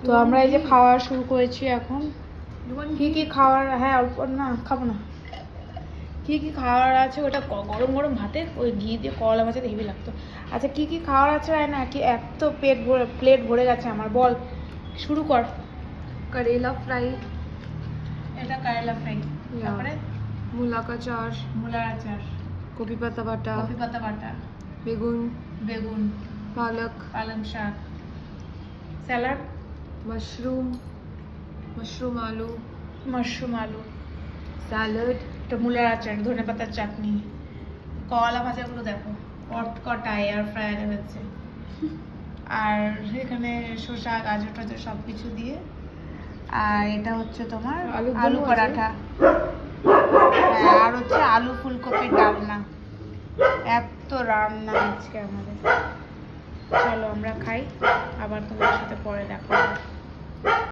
তো আমরা এই যে খাওয়া শুরু করেছি এখন। কি কি খাওয়ার, হ্যাঁ অল্প না খাবো না, কি কি খাওয়ার আছে ওটা গরম গরম ভাতে ওই ঘি দিয়ে করলা ভাজাতে হেভি লাগতো। আচ্ছা কি কি খাওয়ার আছে না কি এত প্লেট ভরে গেছে আমার, বল শুরু কর। करेला फ्राई, এটা কারেলা ফ্রাই, তারপরে मूला का चार, মূলার আচার, गोभी पत्ता बाटा, কফি পাতা বাটা, बेगुन, বেগুন, पालक, পালং শাক, স্যালাড, मशरूम, मशरूम आलू, মাশরুম আলু, सैलड, একটা মূলার আচার, ধনে পাতার চাটনি, করলা ভাজাগুলো দেখো কটকটা এয়ার ফ্রায়ারে হচ্ছে, আর এখানে শসা গাজর টাজর সব কিছু দিয়ে, আর এটা হচ্ছে তোমার আলু পরাঠা, হ্যাঁ আর হচ্ছে আলু ফুলকপির ডালনা। এত রান্না আজকে আমাদের। চলো আমরা খাই, আবার তোমার সাথে পরে দেখা হবে।